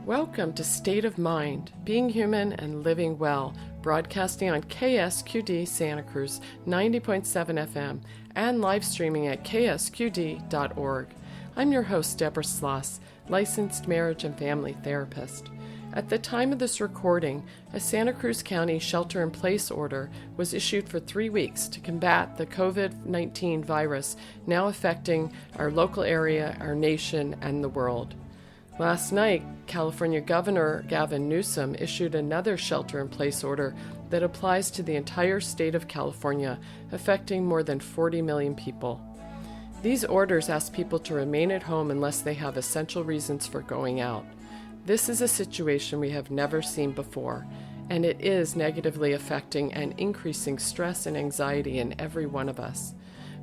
Welcome to State of Mind, Being Human and Living Well, broadcasting on KSQD Santa Cruz 90.7 FM and live streaming at ksqd.org. I'm your host, Deborah Sloss, licensed marriage and family therapist. At the time of this recording, a Santa Cruz County shelter-in-place order was issued for 3 weeks to combat the COVID-19 virus now affecting our local area, our nation, and the world. Last night, California Governor Gavin Newsom issued another shelter-in-place order that applies to the entire state of California, affecting more than 40 million people. These orders ask people to remain at home unless they have essential reasons for going out. This is a situation we have never seen before, and it is negatively affecting and increasing stress and anxiety in every one of us.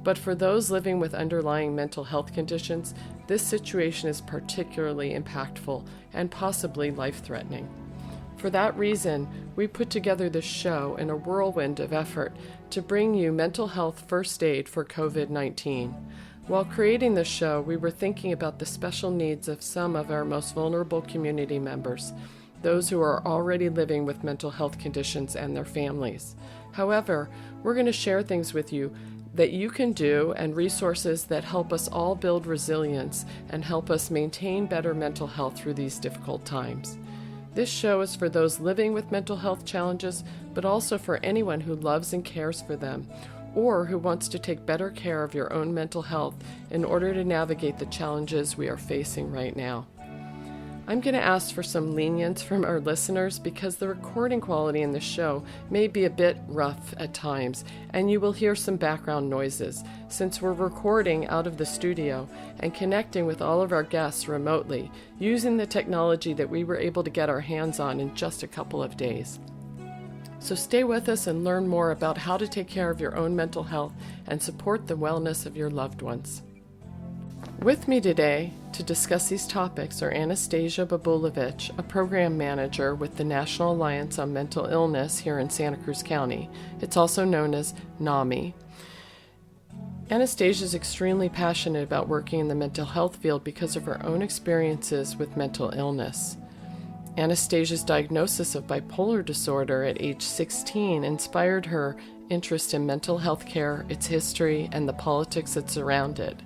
But for those living with underlying mental health conditions, this situation is particularly impactful and possibly life-threatening. For that reason, we put together this show in a whirlwind of effort to bring you mental health first aid for COVID-19. While creating this show, we were thinking about the special needs of some of our most vulnerable community members, those who are already living with mental health conditions and their families. However, we're going to share things with you that you can do and resources that help us all build resilience and help us maintain better mental health through these difficult times. This show is for those living with mental health challenges, but also for anyone who loves and cares for them, or who wants to take better care of your own mental health in order to navigate the challenges we are facing right now. I'm going to ask for some lenience from our listeners because the recording quality in the show may be a bit rough at times, and you will hear some background noises since we're recording out of the studio and connecting with all of our guests remotely using the technology that we were able to get our hands on in just a couple of days. So stay with us and learn more about how to take care of your own mental health and support the wellness of your loved ones. With me today to discuss these topics are Anastasia Babulovich, a program manager with the National Alliance on Mental Illness here in Santa Cruz County. It's also known as NAMI. Anastasia is extremely passionate about working in the mental health field because of her own experiences with mental illness. Anastasia's diagnosis of bipolar disorder at age 16 inspired her interest in mental health care, its history, and the politics that surround it.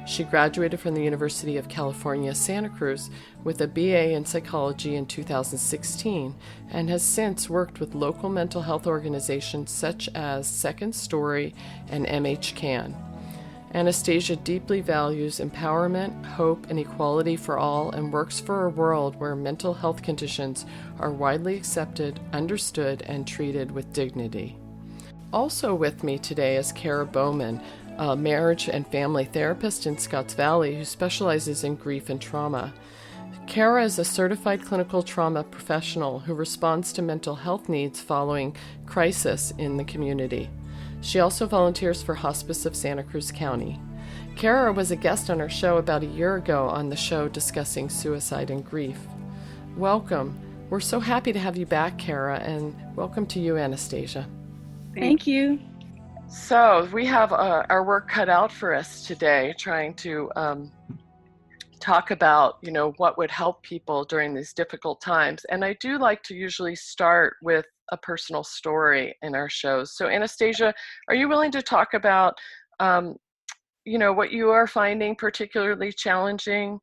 She graduated from the University of California, Santa Cruz with a BA in psychology in 2016 and has since worked with local mental health organizations such as Second Story and MHCAN. Anastasia deeply values empowerment, hope, and equality for all and works for a world where mental health conditions are widely accepted, understood, and treated with dignity. Also with me today is Kara Bowman, a marriage and family therapist in Scotts Valley who specializes in grief and trauma. Kara is a certified clinical trauma professional who responds to mental health needs following crisis in the community. She also volunteers for Hospice of Santa Cruz County. Kara was a guest on our show about a year ago on the show discussing suicide and grief. Welcome. We're so happy to have you back, Kara, and welcome to you, Anastasia. Thank you. So we have our work cut out for us today, trying to talk about, what would help people during these difficult times. And I do like to usually start with a personal story in our shows. So Anastasia, are you willing to talk about, what you are finding particularly challenging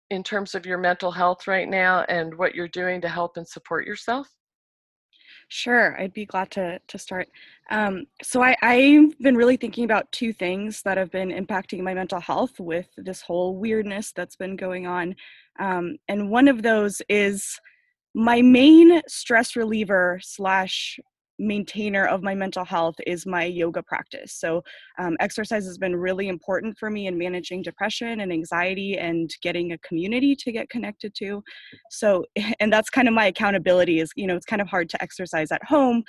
in terms of your mental health right now and what you're doing to help and support yourself? Sure, I'd be glad to start. So I've been really thinking about two things that have been impacting my mental health with this whole weirdness that's been going on. And one of those is my main stress reliever slash maintainer of my mental health is my yoga practice. So exercise has been really important for me in managing depression and anxiety and getting a community to get connected to. So, and that's kind of my accountability is, it's kind of hard to exercise at home.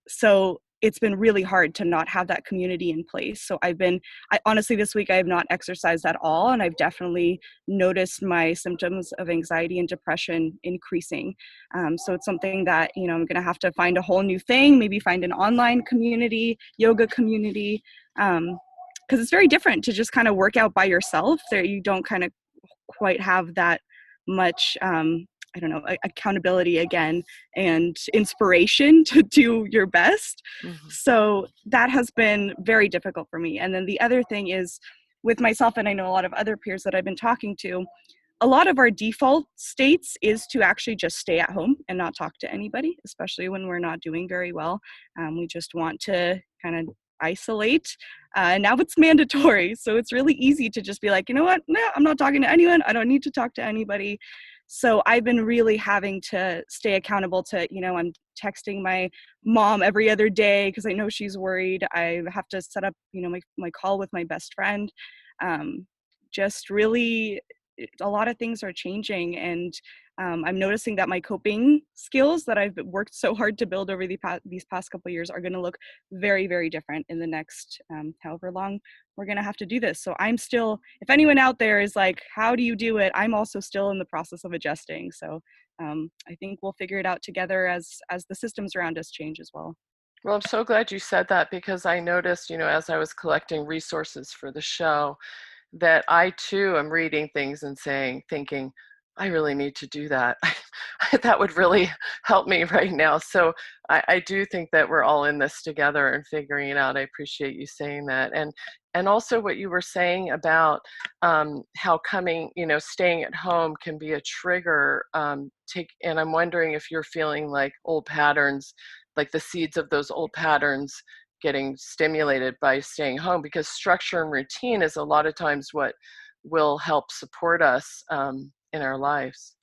So it's been really hard to not have that community in place. So honestly, this week I have not exercised at all. And I've definitely noticed my symptoms of anxiety and depression increasing. So it's something that, I'm going to have to find a whole new thing, maybe find an online community, yoga community, because it's very different to just kind of work out by yourself. There, you don't kind of quite have that much I don't know, accountability again and inspiration to do your best. Mhm. So that has been very difficult for me. And then the other thing is with myself, and I know a lot of other peers that I've been talking to, a lot of our default states is to actually just stay at home and not talk to anybody, especially when we're not doing very well. We just want to kind of isolate. Now it's mandatory. So it's really easy to just be like, you know what? No, I'm not talking to anyone. I don't need to talk to anybody. So I've been really having to stay accountable to, I'm texting my mom every other day because I know she's worried. I have to set up, my call with my best friend. Just really a lot of things are changing, and I'm noticing that my coping skills that I've worked so hard to build over these past couple of years are going to look very, very different in the next however long we're going to have to do this. So I'm still, if anyone out there is like, how do you do it? I'm also still in the process of adjusting. So I think we'll figure it out together as the systems around us change as well. Well, I'm so glad you said that, because I noticed, as I was collecting resources for the show, that I too am reading things and thinking, I really need to do that. That would really help me right now. So I do think that we're all in this together and figuring it out. I appreciate you saying that. And also what you were saying about how staying at home can be a trigger. And I'm wondering if you're feeling like old patterns, like the seeds of those old patterns getting stimulated by staying home, because structure and routine is a lot of times what will help support us in our lives.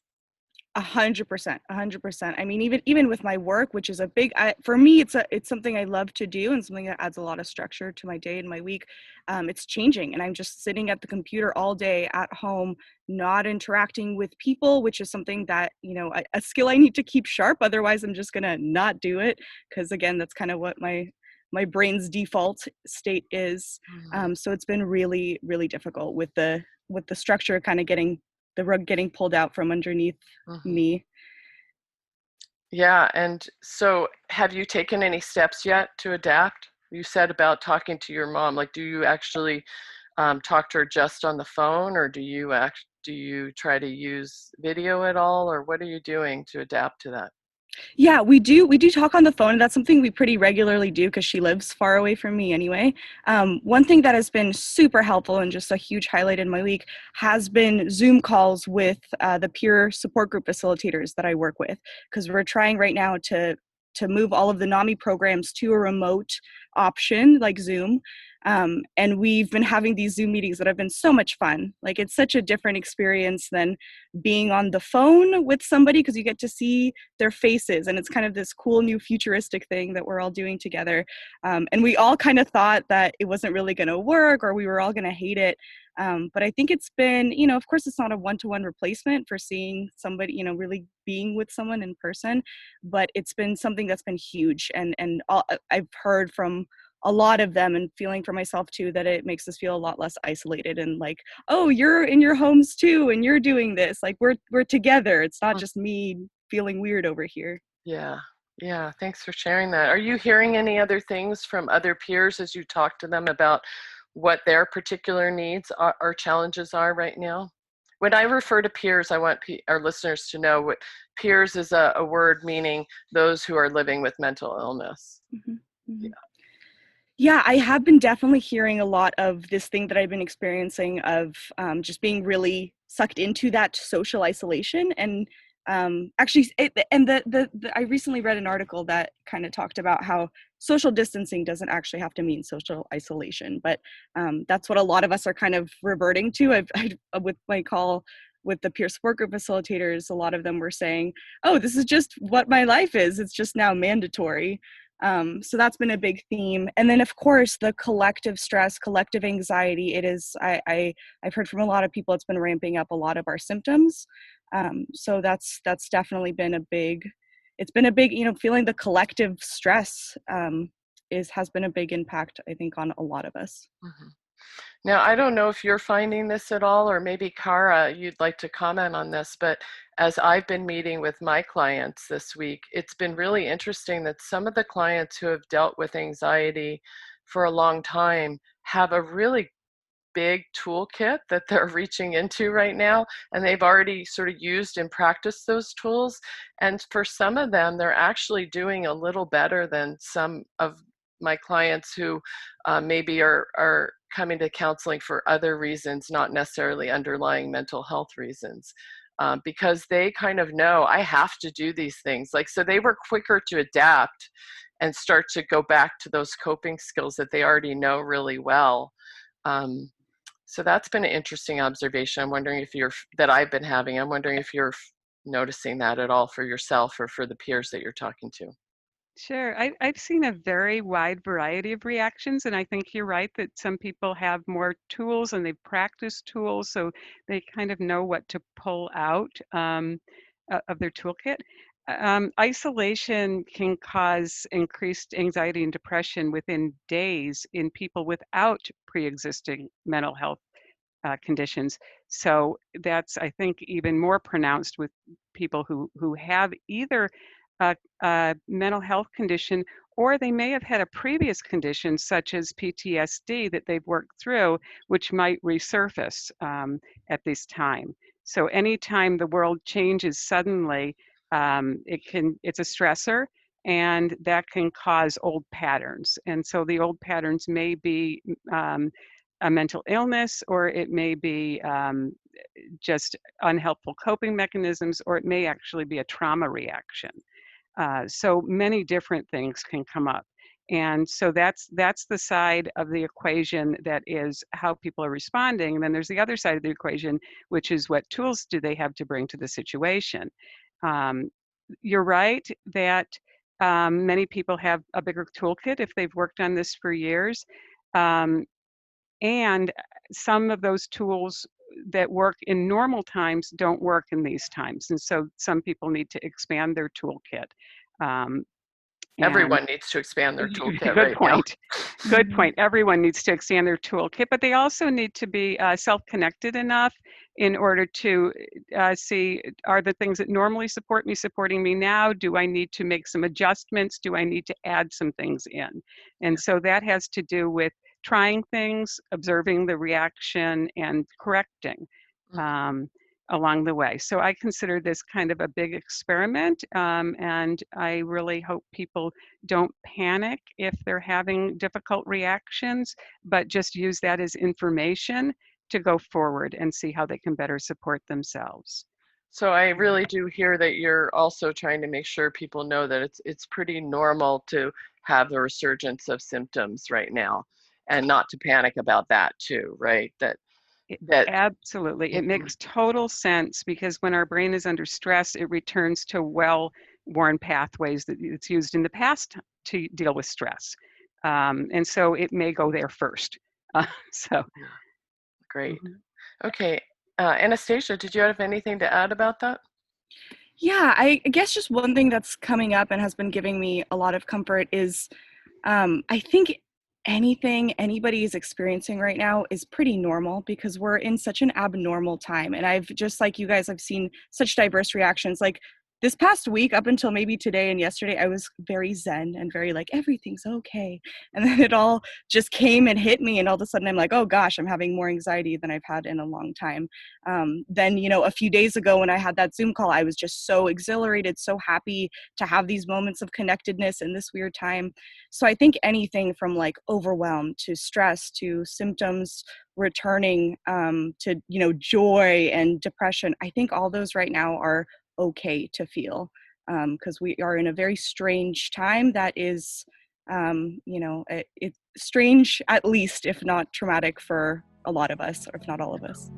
100%, 100%. I mean, even with my work, which is a big, for me, it's something I love to do and something that adds a lot of structure to my day and my week. It's changing, and I'm just sitting at the computer all day at home, not interacting with people, which is something that a skill I need to keep sharp. Otherwise, I'm just gonna not do it, because again, that's kind of what my brain's default state is. Mhm. So it's been really, really difficult with the structure kind of the rug getting pulled out from underneath Mhm. me. Yeah, and so have you taken any steps yet to adapt? You said about talking to your mom. Like, do you actually talk to her just on the phone, or do you try to use video at all, or what are you doing to adapt to that? Yeah, we do talk on the phone, and that's something we pretty regularly do because she lives far away from me anyway. One thing that has been super helpful and just a huge highlight in my week has been Zoom calls with the peer support group facilitators that I work with, because we're trying right now to move all of the NAMI programs to a remote option like Zoom. And we've been having these Zoom meetings that have been so much fun. Like, it's such a different experience than being on the phone with somebody, because you get to see their faces, and it's kind of this cool new futuristic thing that we're all doing together. And we all kind of thought that it wasn't really going to work, or we were all going to hate it. But I think it's been, of course, it's not a one-to-one replacement for seeing somebody, really being with someone in person, but it's been something that's been huge. And I've heard from a lot of them, and feeling for myself too, that it makes us feel a lot less isolated, and like, oh, you're in your homes too, and you're doing this. Like, we're together. It's not just me feeling weird over here. Yeah. Yeah. Thanks for sharing that. Are you hearing any other things from other peers as you talk to them about what their particular needs or challenges are right now? When I refer to peers, I want our listeners to know what peers is a word meaning those who are living with mental illness. Mhm, Yeah. mhm. Yeah, I have been definitely hearing a lot of this thing that I've been experiencing of just being really sucked into that social isolation. And actually, I recently read an article that kind of talked about how social distancing doesn't actually have to mean social isolation, but that's what a lot of us are kind of reverting to. With my call with the peer support group facilitators, a lot of them were saying, "Oh, this is just what my life is. It's just now mandatory." So that's been a big theme. And then, of course, the collective stress, collective anxiety. It is, I've heard from a lot of people, it's been ramping up a lot of our symptoms. So that's definitely been it's been a big, feeling the collective stress has been a big impact, I think, on a lot of us. Mhm. Now, I don't know if you're finding this at all, or maybe Cara, you'd like to comment on this, but as I've been meeting with my clients this week, it's been really interesting that some of the clients who have dealt with anxiety for a long time have a really big toolkit that they're reaching into right now, and they've already sort of used and practiced those tools. And for some of them, they're actually doing a little better than some of my clients who maybe are coming to counseling for other reasons, not necessarily underlying mental health reasons. Because they kind of know I have to do these things. Like, so they were quicker to adapt and start to go back to those coping skills that they already know really well. So that's been an interesting observation. I'm wondering if that I've been having. I'm wondering if you're noticing that at all for yourself or for the peers that you're talking to. Sure. I've seen a very wide variety of reactions, and I think you're right that some people have more tools and they've practiced tools, so they kind of know what to pull out of their toolkit. Isolation can cause increased anxiety and depression within days in people without pre-existing mental health conditions. So that's, I think, even more pronounced with people who have either a mental health condition, or they may have had a previous condition such as PTSD that they've worked through, which might resurface at this time. So anytime the world changes suddenly, it's a stressor, and that can cause old patterns. And so the old patterns may be a mental illness, or it may be just unhelpful coping mechanisms, or it may actually be a trauma reaction. So many different things can come up. And so that's the side of the equation that is how people are responding. And then there's the other side of the equation, which is what tools do they have to bring to the situation. You're right that many people have a bigger toolkit if they've worked on this for years. And some of those tools that work in normal times don't work in these times. And so some people need to expand their toolkit. Everyone needs to expand their toolkit Good right point. Good point. Everyone needs to expand their toolkit, but they also need to be self-connected enough in order to see, are the things that normally support me supporting me now? Do I need to make some adjustments? Do I need to add some things in? And so that has to do with trying things, observing the reaction, and correcting along the way. So I consider this kind of a big experiment, and I really hope people don't panic if they're having difficult reactions, but just use that as information to go forward and see how they can better support themselves. So I really do hear that you're also trying to make sure people know that it's pretty normal to have the resurgence of symptoms right now, and not to panic about that too, right? That Absolutely. It makes total sense, because when our brain is under stress, it returns to well-worn pathways that it's used in the past to deal with stress. And so it may go there first. Great. Okay. Anastasia, did you have anything to add about that? Yeah, I guess just one thing that's coming up and has been giving me a lot of comfort is I think anything anybody is experiencing right now is pretty normal, because we're in such an abnormal time. And I've just, like you guys, I've seen such diverse reactions. Like this past week, up until maybe today and yesterday, I was very zen and very like, everything's okay. And then it all just came and hit me. And all of a sudden I'm like, oh gosh, I'm having more anxiety than I've had in a long time. Then, a few days ago when I had that Zoom call, I was just so exhilarated, so happy to have these moments of connectedness in this weird time. So I think anything from like overwhelm to stress to symptoms returning to, joy and depression, I think all those right now are okay to feel, because we are in a very strange time that is, it's strange, at least, if not traumatic for a lot of us, or if not all of us.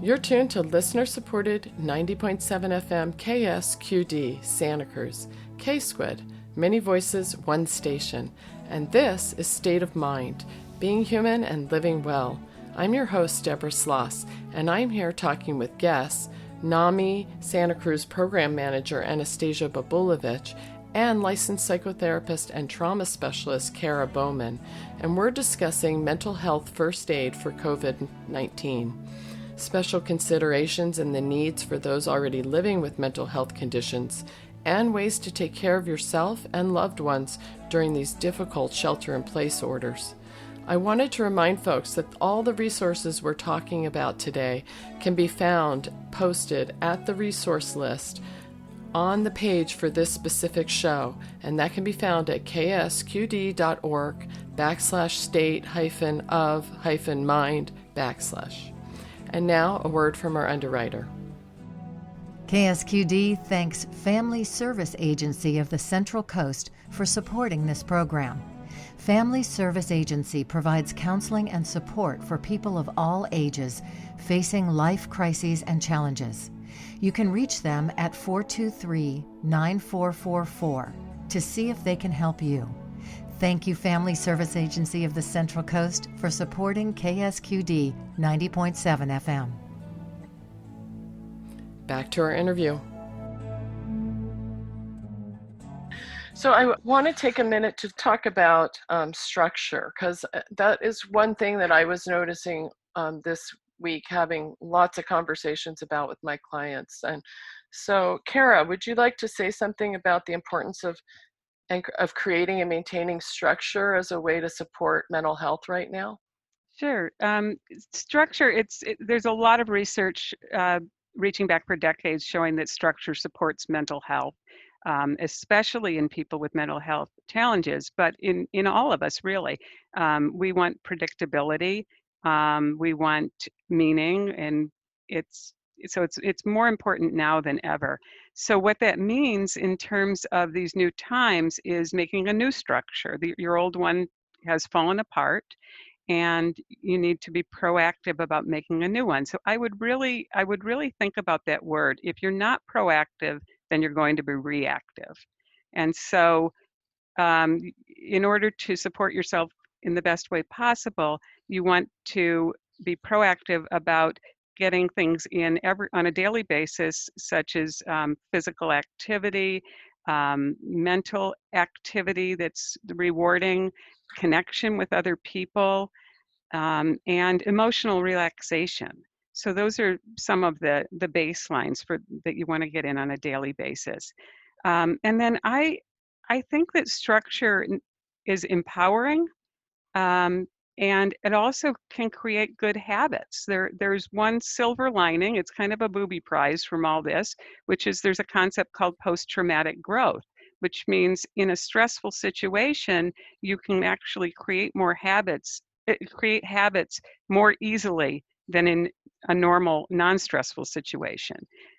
You're tuned to listener-supported 90.7 FM KSQD Santa Cruz, K-Squid, many voices, one station, and this is State of Mind, being human and living well. I'm your host, Deborah Sloss, and I'm here talking with guests, NAMI Santa Cruz Program Manager Anastasia Babulovich, and licensed psychotherapist and trauma specialist Kara Bowman, and we're discussing mental health first aid for COVID-19, special considerations and the needs for those already living with mental health conditions, and ways to take care of yourself and loved ones during these difficult shelter-in-place orders. I wanted to remind folks that all the resources we're talking about today can be found posted at the resource list on the page for this specific show, and that can be found at ksqd.org/state-of-mind/. And now, a word from our underwriter. KSQD thanks Family Service Agency of the Central Coast for supporting this program. Family Service Agency provides counseling and support for people of all ages facing life crises and challenges. You can reach them at 423-9444 to see if they can help you. Thank you, Family Service Agency of the Central Coast, for supporting KSQD 90.7 FM. Back to our interview. So I want to take a minute to talk about structure, because that is one thing that I was noticing this week, having lots of conversations about with my clients. And so, Kara, would you like to say something about the importance of creating and maintaining structure as a way to support mental health right now? Sure. Structure, there's a lot of research reaching back for decades showing that structure supports mental health, especially in people with mental health challenges, but in all of us, really. We want predictability, we want meaning, and it's more important now than ever. So what that means in terms of these new times is making a new structure. Your old one has fallen apart, and you need to be proactive about making a new one. So I would really think about that word. If you're not proactive, then you're going to be reactive. And so in order to support yourself in the best way possible, you want to be proactive about getting things in on a daily basis, such as physical activity, mental activity that's rewarding, connection with other people, and emotional relaxation. So those are some of the baselines that you want to get in on a daily basis. And then I think that structure is empowering, and it also can create good habits. There's one silver lining. It's kind of a booby prize from all this, which is there's a concept called post-traumatic growth, which means in a stressful situation, you can actually create habits more easily than in a normal non-stressful situation.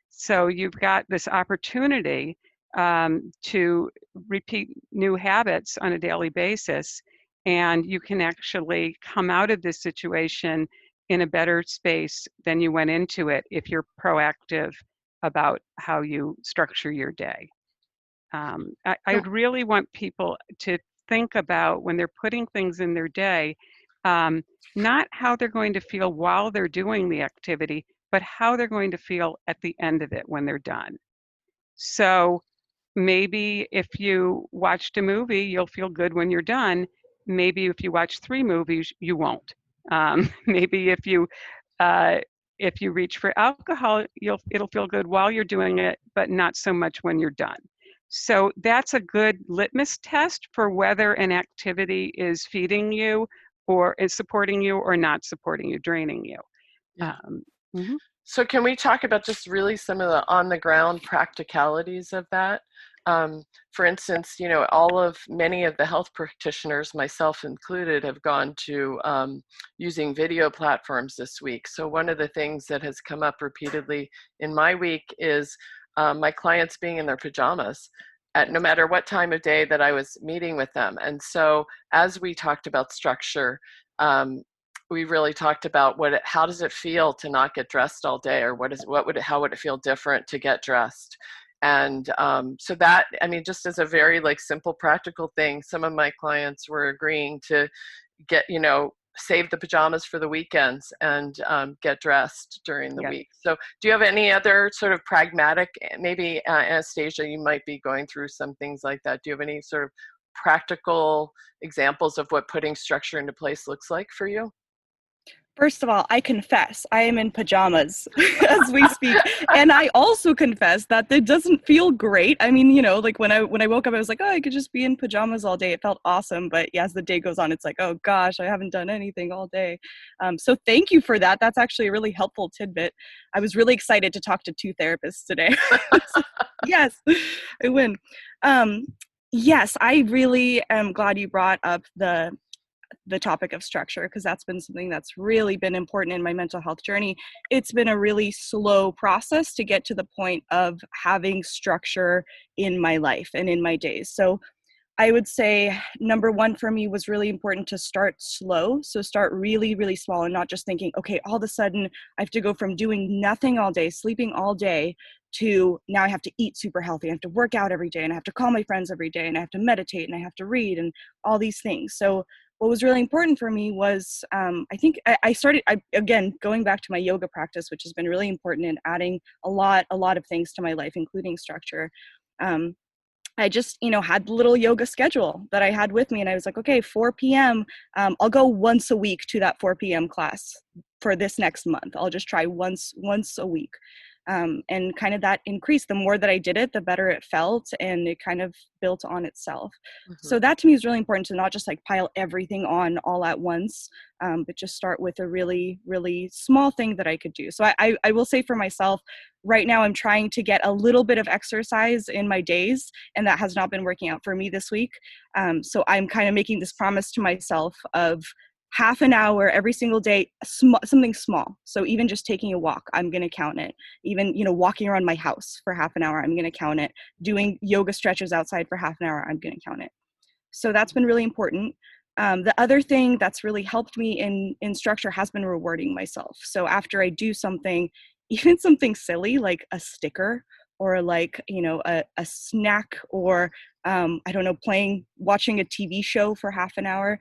So you've got this opportunity to repeat new habits on a daily basis, and you can actually come out of this situation in a better space than you went into it if you're proactive about how you structure your day. I would really want people to think about, when they're putting things in their day, not how they're going to feel while they're doing the activity, but how they're going to feel at the end of it when they're done. So maybe if you watched a movie, you'll feel good when you're done. Maybe if you watch 3 movies, you won't. Maybe if you reach for alcohol, it'll feel good while you're doing it, but not so much when you're done. So that's a good litmus test for whether an activity is feeding you, or is supporting you, or not supporting you, draining you. Yeah. So can we talk about just really some of the on-the-ground practicalities of that? For instance, many of the health practitioners, myself included, have gone to using video platforms this week. So one of the things that has come up repeatedly in my week is my clients being in their pajamas at no matter what time of day that I was meeting with them. And so as we talked about structure, we really talked about how does it feel to not get dressed all day, or how would it feel different to get dressed? And so that, just as a very simple practical thing, some of my clients were agreeing to get, save the pajamas for the weekends and get dressed during the week. So do you have any other sort of pragmatic, maybe Anastasia, you might be going through some things like that. Do you have any sort of practical examples of what putting structure into place looks like for you? First of all, I confess I am in pajamas as we speak, and I also confess that it doesn't feel great. I mean, like when I woke up, I was like, oh, I could just be in pajamas all day. It felt awesome, but yeah, as the day goes on, it's like, oh gosh, I haven't done anything all day. So thank you for that. That's actually a really helpful tidbit. I was really excited to talk to two therapists today. Yes, I win. Um, yes, I really am glad you brought up the topic of structure, because that's been something that's really been important in my mental health journey. It's been a really slow process to get to the point of having structure in my life and in my days. So I would say number one for me was really important to start slow. So start really, really small and not just thinking, okay, all of a sudden I have to go from doing nothing all day, sleeping all day, to now I have to eat super healthy. I have to work out every day, and I have to call my friends every day, and I have to meditate, and I have to read, and all these things. So what was really important for me was I think I started, again, going back to my yoga practice, which has been really important in adding a lot of things to my life, including structure. Um, I just, had the little yoga schedule that I had with me. And I was like, okay, 4 p.m. I'll go once a week to that 4 p.m. class for this next month. I'll just try once a week. And kind of that increased. The more that I did it, the better it felt. And it kind of built on itself. Mm-hmm. So that to me is really important, to not just like pile everything on all at once, but just start with a really, really small thing that I could do. So I will say for myself, right now I'm trying to get a little bit of exercise in my days, and that has not been working out for me this week. So I'm kind of making this promise to myself of half an hour every single day, something small. So even just taking a walk, I'm going to count it. Even, walking around my house for half an hour, I'm going to count it. Doing yoga stretches outside for half an hour, I'm going to count it. So that's been really important. The other thing that's really helped me in structure has been rewarding myself. So after I do something, even something silly like a sticker, or like, a snack, or I don't know, watching a TV show for half an hour,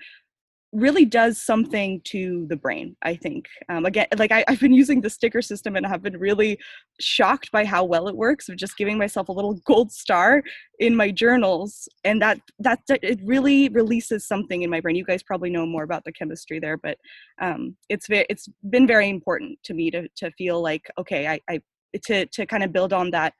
really does something to the brain, I think. Again, like I've been using the sticker system, and have been really shocked by how well it works, of just giving myself a little gold star in my journals. And that it really releases something in my brain. You guys probably know more about the chemistry there, but it's been very important to me to feel like, okay, I to kind of build on that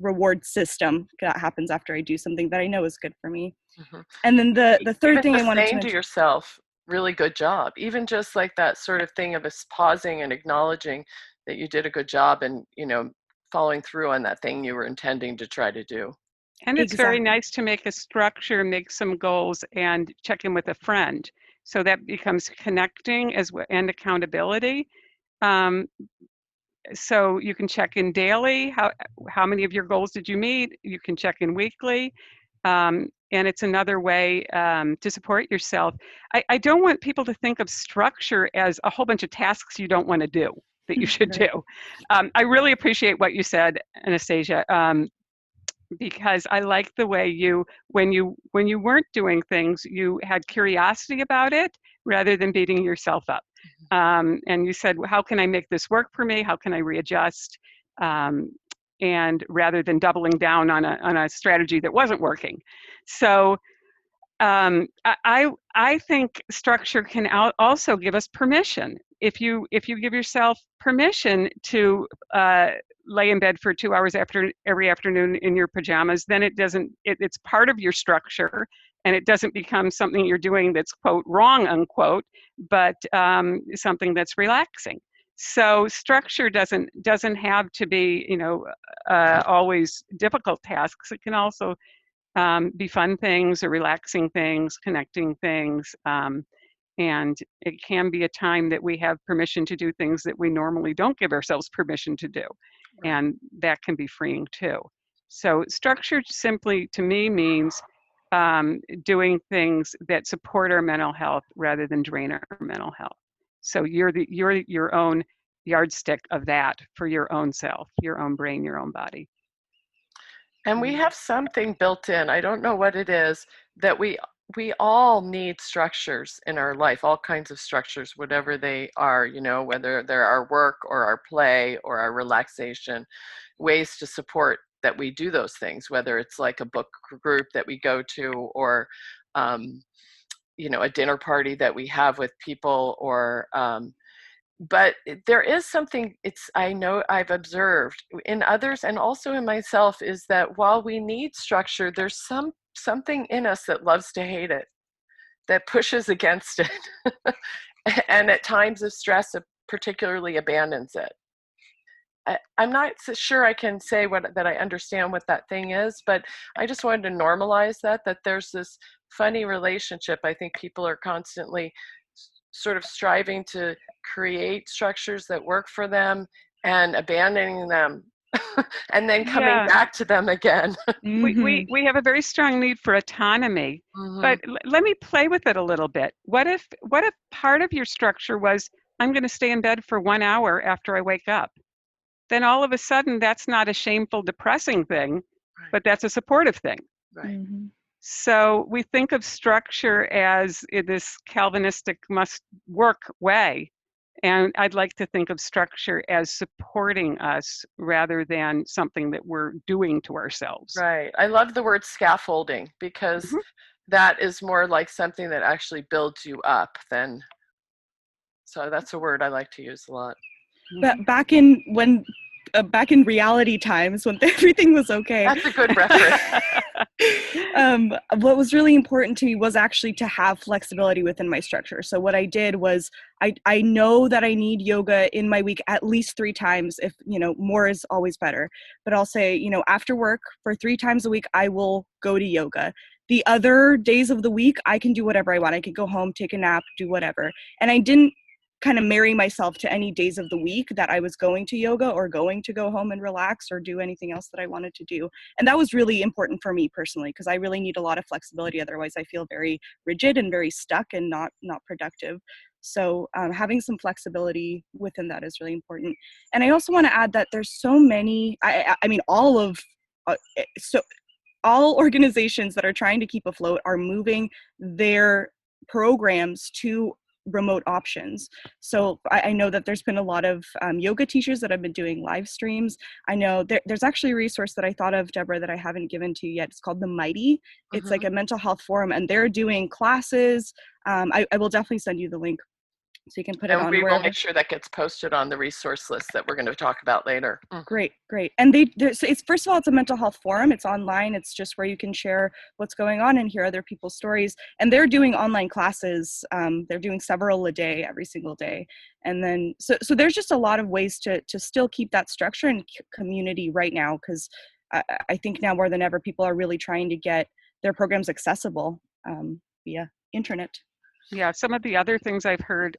reward system that happens after I do something that I know is good for me. Mm-hmm. And then the third Even thing I just wanted to saying to mention. yourself, really good job. Even just like that sort of thing of us pausing and acknowledging that you did a good job, and, following through on that thing you were intending to try to do. And it's very Exactly. nice to make a structure, make some goals, and check in with a friend. So that becomes connecting and accountability. Um, so you can check in daily. How many of your goals did you meet? You can check in weekly. And it's another way to support yourself. I don't want people to think of structure as a whole bunch of tasks you don't want to do that you should Right. do. I really appreciate what you said, Anastasia, because I like the way when you weren't doing things, you had curiosity about it rather than beating yourself up. And you said, well, how can I make this work for me? How can I readjust? And rather than doubling down on a strategy that wasn't working. So I think structure can also give us permission. If you give yourself permission to lay in bed for 2 hours every afternoon in your pajamas, then it's part of your structure, and it doesn't become something you're doing that's quote wrong unquote, but something that's relaxing. So structure doesn't have to be always difficult tasks. It can also be fun things or relaxing things, connecting things. And it can be a time that we have permission to do things that we normally don't give ourselves permission to do. Right. And that can be freeing too. So structure simply to me means doing things that support our mental health rather than drain our mental health. So you're your own yardstick of that for your own self, your own brain, your own body. And we have something built in, I don't know what it is, that we all need structures in our life, all kinds of structures, whatever they are, whether they're our work or our play or our relaxation, ways to support that we do those things, whether it's like a book group that we go to, or a dinner party that we have with people, or but there is something I know I've observed in others and also in myself, is that while we need structure, there's something in us that loves to hate it, that pushes against it, and at times of stress it particularly abandons it. I'm not so sure I can say that I understand what that thing is, but I just wanted to normalize that there's this funny relationship. I think people are constantly sort of striving to create structures that work for them and abandoning them and then coming back to them again. We have a very strong need for autonomy, but let me play with it a little bit. What if part of your structure was, I'm going to stay in bed for 1 hour after I wake up? Then all of a sudden, that's not a shameful, depressing thing, but that's a supportive thing. Right. So we think of structure as this Calvinistic must work way. And I'd like to think of structure as supporting us rather than something that we're doing to ourselves. Right. I love the word scaffolding, because that is more like something that actually builds you up than. So that's a word I like to use a lot. But back in reality times when everything was okay. That's a good reference. What was really important to me was actually to have flexibility within my structure. So what I did was I know that I need yoga in my week at least 3 times. If, more is always better. But I'll say, after work for 3 times a week, I will go to yoga. The other days of the week, I can do whatever I want. I could go home, take a nap, do whatever. And I didn't kind of marry myself to any days of the week that I was going to yoga or going to go home and relax or do anything else that I wanted to do. And that was really important for me personally, because I really need a lot of flexibility. Otherwise I feel very rigid and very stuck and not productive. So having some flexibility within that is really important. And I also want to add that there's so many, all organizations that are trying to keep afloat are moving their programs to remote options. So I know that there's been a lot of yoga teachers that have been doing live streams. I know there's actually a resource that I thought of, Deborah, that I haven't given to you yet. It's called The Mighty. It's like a mental health forum, and they're doing classes. I will definitely send you the link so you can put it on. And we will make sure that gets posted on the resource list that we're going to talk about later. Great. And so it's, first of all, it's a mental health forum. It's online. It's just where you can share what's going on and hear other people's stories. And they're doing online classes. They're doing several a day, every single day. And then, so there's just a lot of ways to still keep that structure and community right now, because I think now more than ever, people are really trying to get their programs accessible via internet. Yeah, some of the other things I've heard,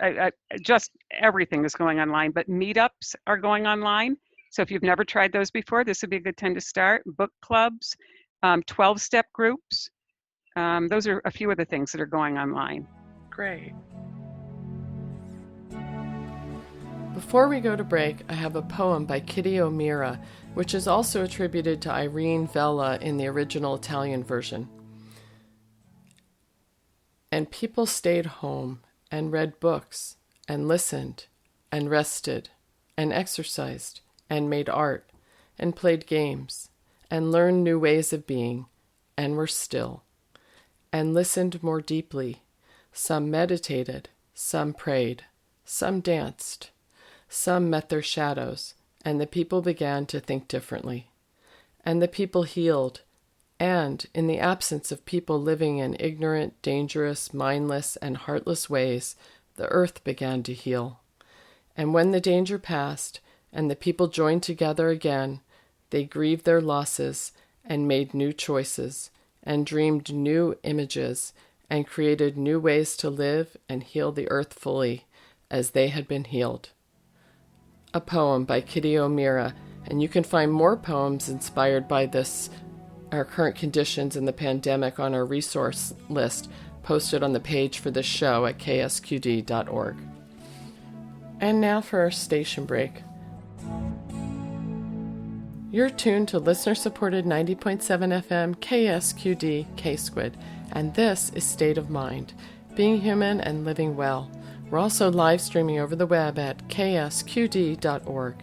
just everything is going online, but meetups are going online. So if you've never tried those before, this would be a good time to start. Book clubs, 12-step groups. Those are a few of the things that are going online. Great. Before we go to break, I have a poem by Kitty O'Meara, which is also attributed to Irene Vella in the original Italian version. And people stayed home and read books and listened and rested and exercised and made art and played games and learned new ways of being and were still and listened more deeply. Some meditated, some prayed, some danced, some met their shadows, and the people began to think differently. And the people healed. And, in the absence of people living in ignorant, dangerous, mindless, and heartless ways, the earth began to heal. And when the danger passed, and the people joined together again, they grieved their losses, and made new choices, and dreamed new images, and created new ways to live and heal the earth fully, as they had been healed. A poem by Kitty O'Meara, and you can find more poems inspired by our current conditions in the pandemic on our resource list posted on the page for this show at ksqd.org. And now for our station break. You're tuned to listener-supported 90.7 FM KSQD K-Squid, and this is State of Mind, being human and living well. We're also live streaming over the web at ksqd.org.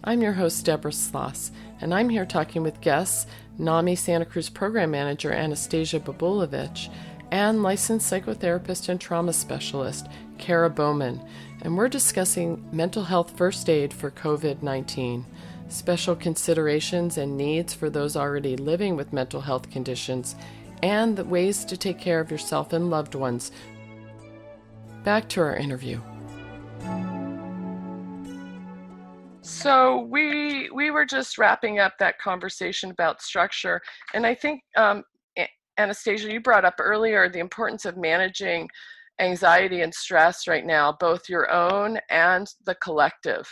I'm your host, Deborah Sloss, and I'm here talking with guests NAMI Santa Cruz Program Manager Anastasia Babulovich and licensed psychotherapist and trauma specialist, Kara Bowman, and we're discussing mental health first aid for COVID-19, special considerations and needs for those already living with mental health conditions, and the ways to take care of yourself and loved ones. Back to our interview. So we were just wrapping up that conversation about structure, and I think Anastasia, you brought up earlier the importance of managing anxiety and stress right now, both your own and the collective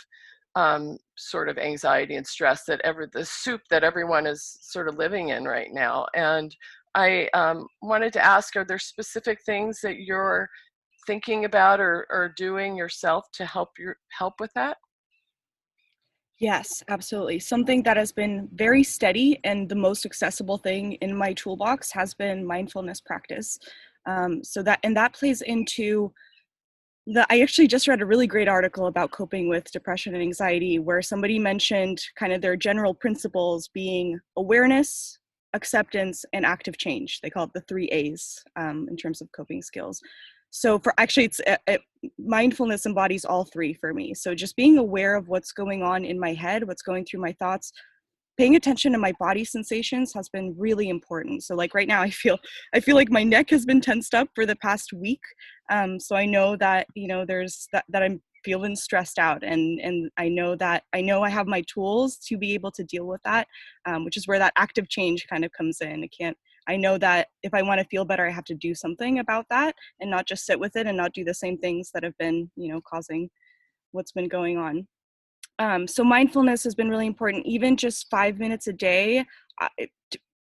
sort of anxiety and stress the soup that everyone is sort of living in right now. And I wanted to ask, are there specific things that you're thinking about or doing yourself to help with that? Yes, absolutely. Something that has been very steady and the most accessible thing in my toolbox has been mindfulness practice. That plays into I actually just read a really great article about coping with depression and anxiety where somebody mentioned kind of their general principles being awareness, acceptance, and active change. They call it the 3 A's in terms of coping skills. So mindfulness embodies all three for me. So just being aware of what's going on in my head, what's going through my thoughts, paying attention to my body sensations has been really important. So like right now, I feel like my neck has been tensed up for the past week. So I know that, there's that I'm feeling stressed out, and I know I have my tools to be able to deal with that, which is where that active change kind of comes in. I know that if I want to feel better, I have to do something about that and not just sit with it and not do the same things that have been, causing what's been going on. So mindfulness has been really important. Even just 5 minutes a day,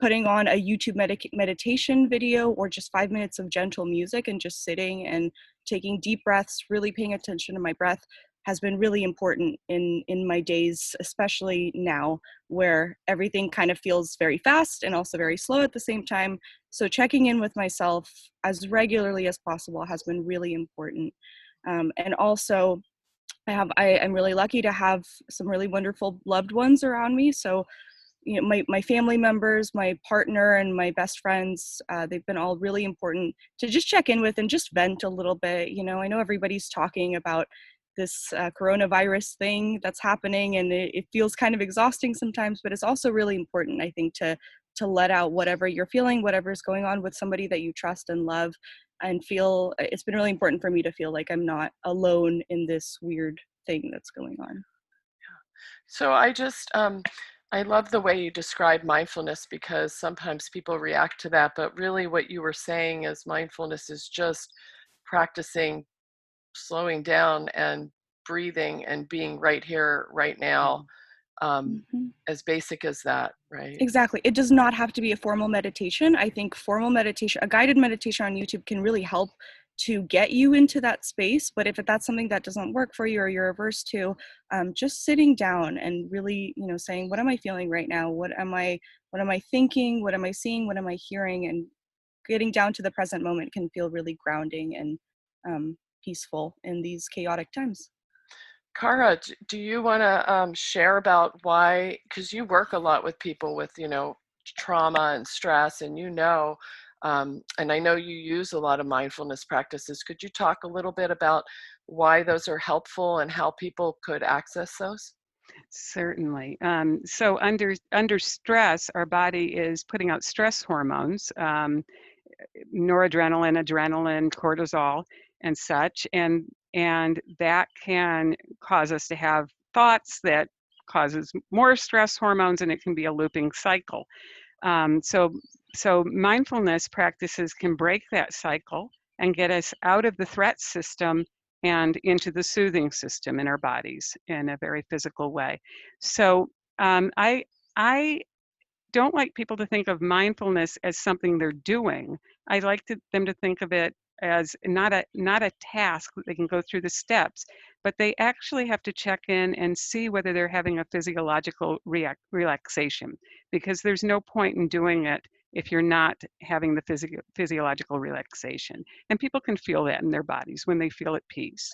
putting on a YouTube meditation video or just 5 minutes of gentle music and just sitting and taking deep breaths, really paying attention to my breath has been really important in my days, especially now where everything kind of feels very fast and also very slow at the same time. So checking in with myself as regularly as possible has been really important. And also, I'm really lucky to have some really wonderful loved ones around me. So, my family members, my partner, and my best friends, they've been all really important to just check in with and just vent a little bit. I know everybody's talking about this coronavirus thing that's happening, and it feels kind of exhausting sometimes, but it's also really important, I think, to let out whatever you're feeling, whatever's going on with somebody that you trust and love, and it's been really important for me to feel like I'm not alone in this weird thing that's going on. So I love the way you describe mindfulness, because sometimes people react to that, but really what you were saying is mindfulness is just practicing slowing down and breathing and being right here, right now, as basic as that, right? Exactly. It does not have to be a formal meditation. I think formal meditation, a guided meditation on YouTube can really help to get you into that space. But if that's something that doesn't work for you or you're averse to, just sitting down and really, saying, what am I feeling right now? What am I thinking? What am I seeing? What am I hearing? And getting down to the present moment can feel really grounding and peaceful in these chaotic times. Kara, do you want to share about why, because you work a lot with people with, trauma and stress, and and I know you use a lot of mindfulness practices. Could you talk a little bit about why those are helpful and how people could access those? Certainly. So under stress, our body is putting out stress hormones, noradrenaline, adrenaline, cortisol, and such, and that can cause us to have thoughts that causes more stress hormones, and it can be a looping cycle. So mindfulness practices can break that cycle and get us out of the threat system and into the soothing system in our bodies in a very physical way. So I don't like people to think of mindfulness as something they're doing. I like them to think of it as not a task that they can go through the steps, but they actually have to check in and see whether they're having a physiological relaxation, because there's no point in doing it if you're not having the physiological relaxation. And people can feel that in their bodies when they feel at peace.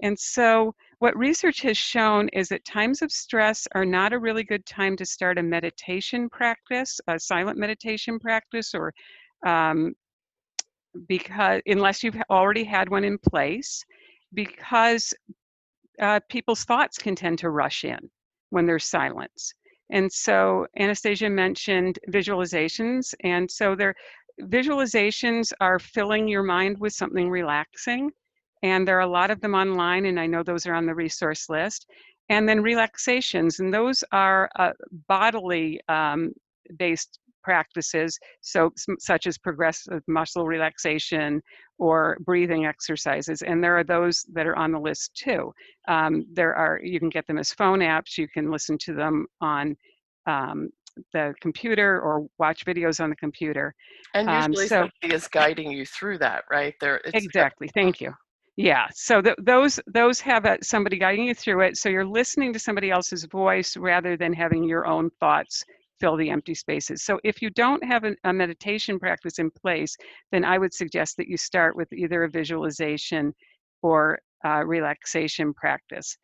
And so what research has shown is that times of stress are not a really good time to start a meditation practice, a silent meditation practice, or because unless you've already had one in place, because people's thoughts can tend to rush in when there's silence. And so Anastasia mentioned visualizations. And so visualizations are filling your mind with something relaxing. And there are a lot of them online, and I know those are on the resource list. And then relaxations, and those are bodily based practices, so such as progressive muscle relaxation or breathing exercises. And there are those that are on the list too. You can get them as phone apps, you can listen to them on the computer or watch videos on the computer. And usually So somebody is guiding you through that, right? exactly, thank you. Yeah, so those have somebody guiding you through it, so you're listening to somebody else's voice rather than having your own thoughts fill the empty spaces. So if you don't have a meditation practice in place, then I would suggest that you start with either a visualization or relaxation practice.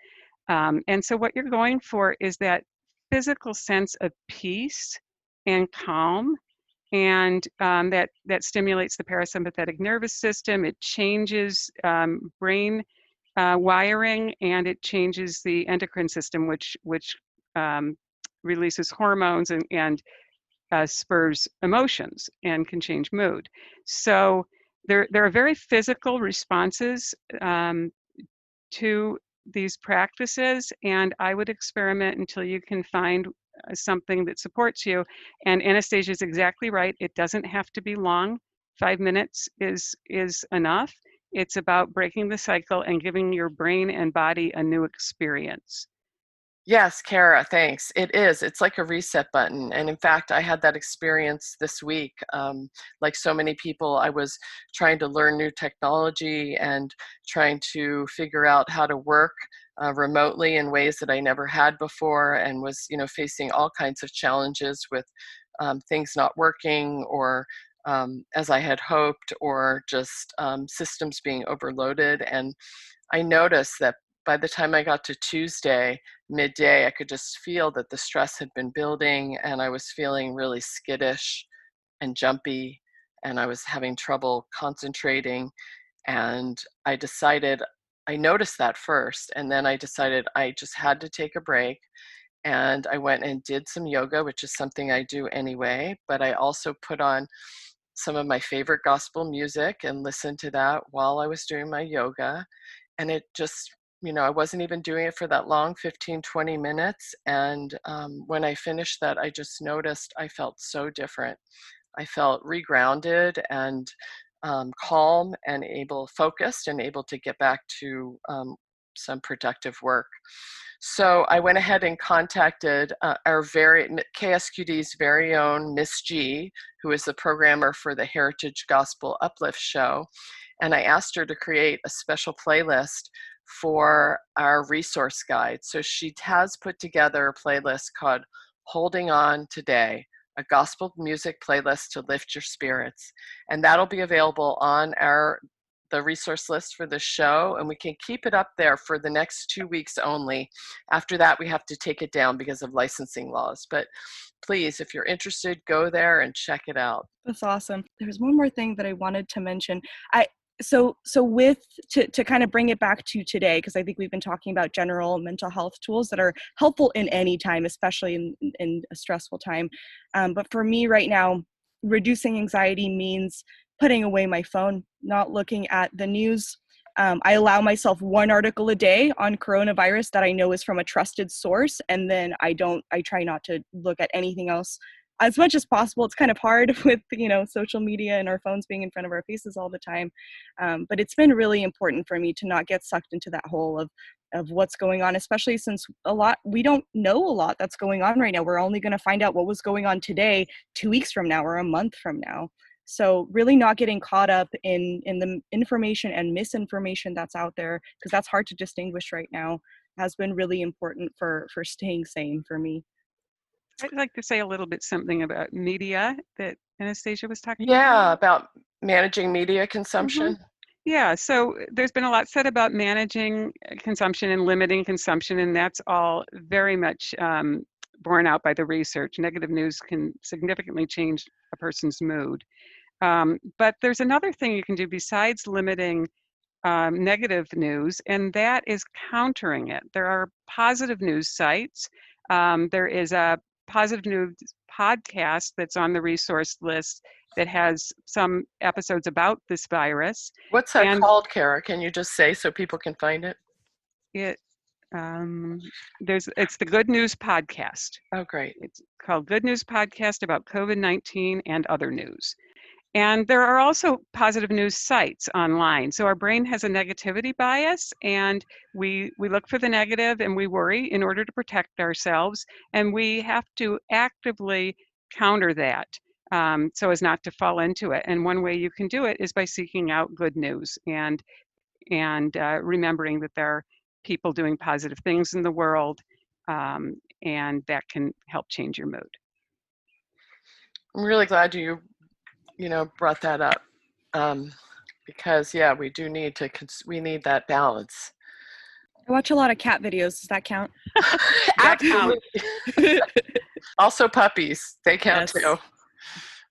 And so what you're going for is that physical sense of peace and calm, and that stimulates the parasympathetic nervous system. It changes brain wiring, and it changes the endocrine system, which releases hormones and spurs emotions and can change mood. So there are very physical responses to these practices, and I would experiment until you can find something that supports you. And Anastasia is exactly right. It doesn't have to be long. 5 minutes is enough. It's about breaking the cycle and giving your brain and body a new experience. Yes, Kara, thanks. It is. It's like a reset button. And in fact, I had that experience this week. Like so many people, I was trying to learn new technology and trying to figure out how to work remotely in ways that I never had before, and was, facing all kinds of challenges with things not working or as I had hoped, or just systems being overloaded. And I noticed that by the time I got to Tuesday, midday, I could just feel that the stress had been building, and I was feeling really skittish and jumpy, and I was having trouble concentrating. And I noticed that first, and then I decided I just had to take a break. And I went and did some yoga, which is something I do anyway, but I also put on some of my favorite gospel music and listened to that while I was doing my yoga. And it just, I wasn't even doing it for that long, 15, 20 minutes. And when I finished that, I just noticed I felt so different. I felt regrounded and calm and focused and able to get back to some productive work. So I went ahead and contacted our KSQD's very own Miss G, who is the programmer for the Heritage Gospel Uplift show. And I asked her to create a special playlist for our resource guide. So she has put together a playlist called Holding On Today, a gospel music playlist to lift your spirits. And that'll be available on the resource list for the show, and we can keep it up there for the next 2 weeks only. After that, we have to take it down because of licensing laws. But please, if you're interested, go there and check it out. That's awesome. There's one more thing that I wanted to mention. To kind of bring it back to today, because I think we've been talking about general mental health tools that are helpful in any time, especially in a stressful time. But for me right now, reducing anxiety means putting away my phone, not looking at the news. I allow myself one article a day on coronavirus that I know is from a trusted source, and then I try not to look at anything else as much as possible. It's kind of hard with, social media and our phones being in front of our faces all the time. But it's been really important for me to not get sucked into that hole of what's going on, especially since we don't know a lot that's going on right now. We're only going to find out what was going on today, 2 weeks from now or a month from now. So really not getting caught up in the information and misinformation that's out there, because that's hard to distinguish right now, has been really important for staying sane for me. I'd like to say a little bit something about media that Anastasia was talking about. About managing media consumption. Mm-hmm. Yeah, so there's been a lot said about managing consumption and limiting consumption, and that's all very much borne out by the research. Negative news can significantly change a person's mood. But there's another thing you can do besides limiting negative news, and that is countering it. There are positive news sites. There is a positive news podcast that's on the resource list that has some episodes about this virus. What's that And called, Kara? Can you just say so people can find it? it it's the Good News Podcast. Oh, great. It's called Good News Podcast about COVID-19 and other news. And there are also positive news sites online. So our brain has a negativity bias, and we look for the negative and we worry in order to protect ourselves. And we have to actively counter that so as not to fall into it. And one way you can do it is by seeking out good news and remembering that there are people doing positive things in the world, and that can help change your mood. I'm really glad you brought that up, because we do need we need that balance. I watch a lot of cat videos. Does that count? Absolutely. Also puppies, they count too.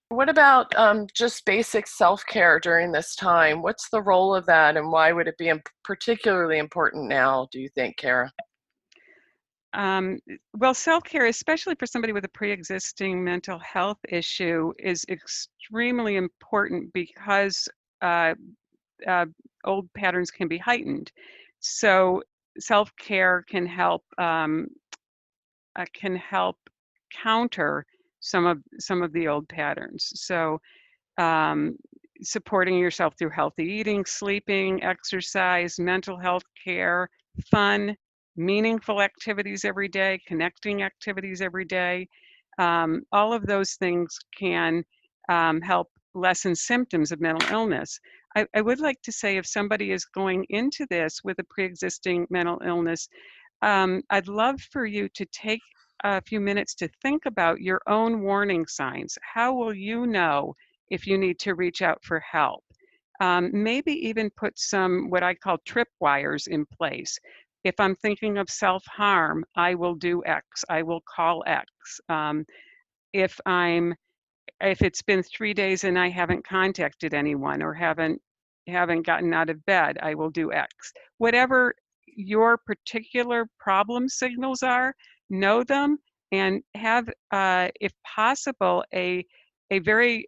What about just basic self-care during this time? What's the role of that, and why would it be particularly important now, do you think, Kara? Well, self-care, especially for somebody with a pre-existing mental health issue, is extremely important because old patterns can be heightened. So self-care can help counter some of the old patterns. So supporting yourself through healthy eating, sleeping, exercise, mental health care, fun, meaningful activities every day, connecting activities every day. All of those things can help lessen symptoms of mental illness. I would like to say, if somebody is going into this with a pre-existing mental illness, I'd love for you to take a few minutes to think about your own warning signs. How will you know if you need to reach out for help? Maybe even put some what I call tripwires in place. If I'm thinking of self-harm, I will do X, I will call X. If it's been 3 days and I haven't contacted anyone or haven't gotten out of bed, I will do X. Whatever your particular problem signals are, know them, and have, if possible, a very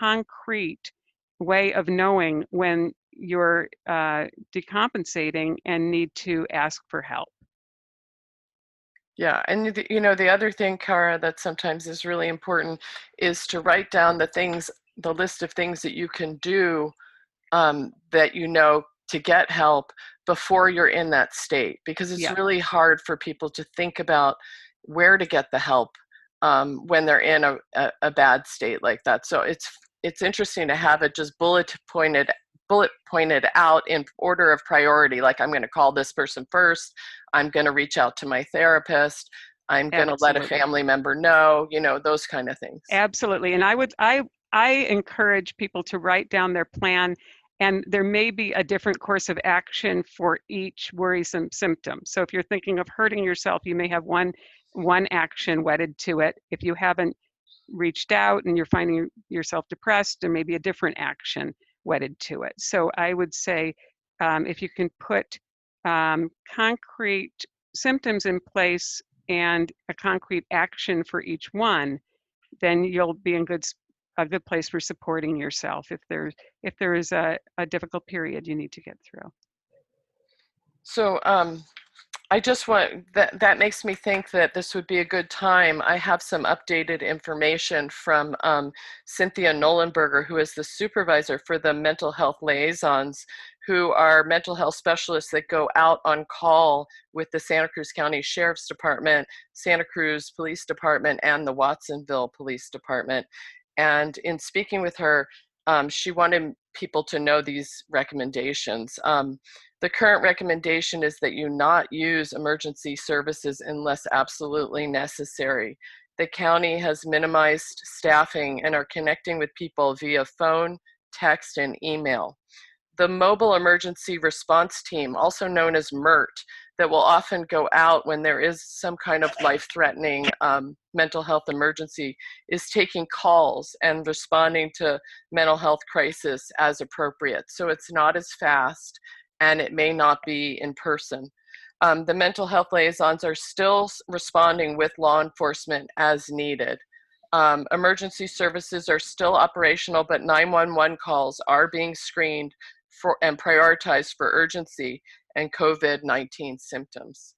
concrete way of knowing when you're decompensating and need to ask for help. Yeah, and the other thing, Kara, that sometimes is really important is to write down the list of things that you can do that to get help before you're in that state, because it's really hard for people to think about where to get the help when they're in a bad state like that. So it's interesting to have it just bullet pointed out in order of priority. Like, I'm going to call this person first. I'm going to reach out to my therapist. I'm going to let a family member know, those kind of things. Absolutely. And I encourage people to write down their plan, and there may be a different course of action for each worrisome symptom. So if you're thinking of hurting yourself, you may have one action wedded to it. If you haven't reached out and you're finding yourself depressed, there may be a different action wedded to it. So I would say if you can put concrete symptoms in place and a concrete action for each one, then you'll be in a good place for supporting yourself if there is a difficult period you need to get through. So I just want that makes me think that this would be a good time. I have some updated information from Cynthia Nolenberger, who is the supervisor for the mental health liaisons, who are mental health specialists that go out on call with the Santa Cruz County Sheriff's Department, Santa Cruz Police Department, and the Watsonville Police Department. And in speaking with her, she wanted people to know these recommendations. The current recommendation is that you not use emergency services unless absolutely necessary. The county has minimized staffing and are connecting with people via phone, text, and email. The Mobile Emergency Response Team, also known as MERT, that will often go out when there is some kind of life-threatening mental health emergency is taking calls and responding to mental health crisis as appropriate. So it's not as fast, and it may not be in person. The mental health liaisons are still responding with law enforcement as needed. Emergency services are still operational, but 911 calls are being screened for and prioritized for urgency and COVID-19 symptoms.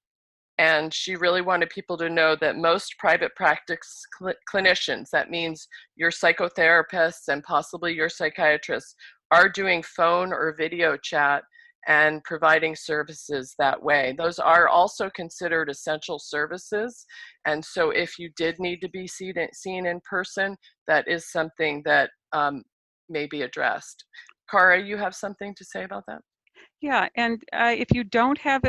And she really wanted people to know that most private practice clinicians, that means your psychotherapists and possibly your psychiatrists, are doing phone or video chat and providing services that way. Those are also considered essential services. And so if you did need to be seen in person, that is something that may be addressed. Cara, you have something to say about that? Yeah, and if you don't have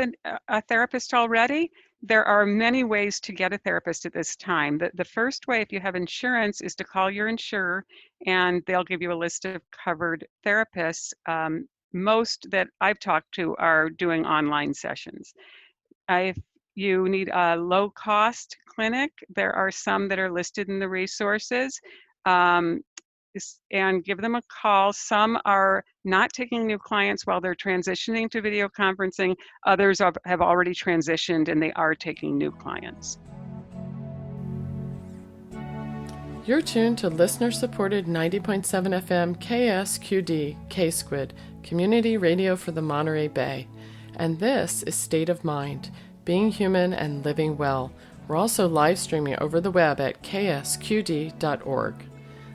a therapist already, there are many ways to get a therapist at this time. The first way, if you have insurance, is to call your insurer, and they'll give you a list of covered therapists. Most that I've talked to are doing online sessions. If you need a low-cost clinic, there are some that are listed in the resources. And give them a call. Some are not taking new clients while they're transitioning to video conferencing. Others have already transitioned and they are taking new clients. You're tuned to listener-supported 90.7 FM KSQD K-Squid, Community Radio for the Monterey Bay. And this is State of Mind, Being Human and Living Well. We're also live streaming over the web at ksqd.org.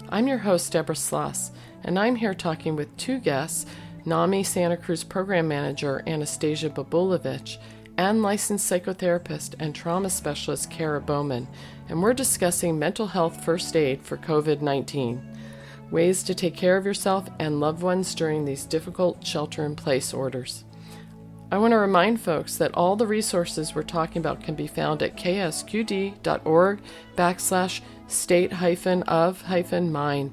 I'm your host, Deborah Sloss, and I'm here talking with two guests, NAMI Santa Cruz Program Manager Anastasia Babulovich and licensed psychotherapist and trauma specialist Kara Bowman, and we're discussing mental health first aid for COVID-19, ways to take care of yourself and loved ones during these difficult shelter-in-place orders. I want to remind folks that all the resources we're talking about can be found at ksqd.org/state-of-mind/.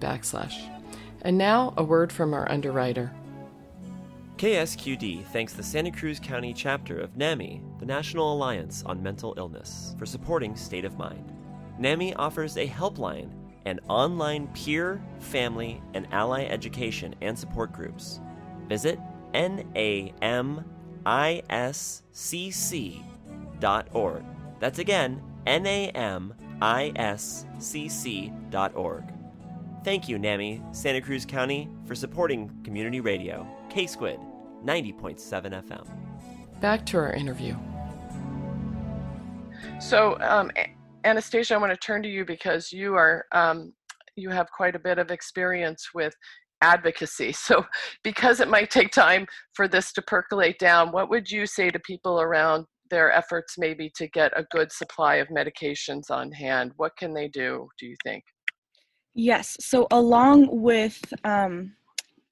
And now, a word from our underwriter. KSQD thanks the Santa Cruz County chapter of NAMI, the National Alliance on Mental Illness, for supporting State of Mind. NAMI offers a helpline and online peer, family, and ally education and support groups. Visit NAMISCC.org. That's again, NAMISCC.org. Thank you, NAMI, Santa Cruz County, for supporting community radio, K-Squid, 90.7 FM. Back to our interview. So, Anastasia, I want to turn to you because you are you have quite a bit of experience with advocacy. So, because it might take time for this to percolate down, what would you say to people around their efforts maybe to get a good supply of medications on hand? What can they do you think? Yes. So along with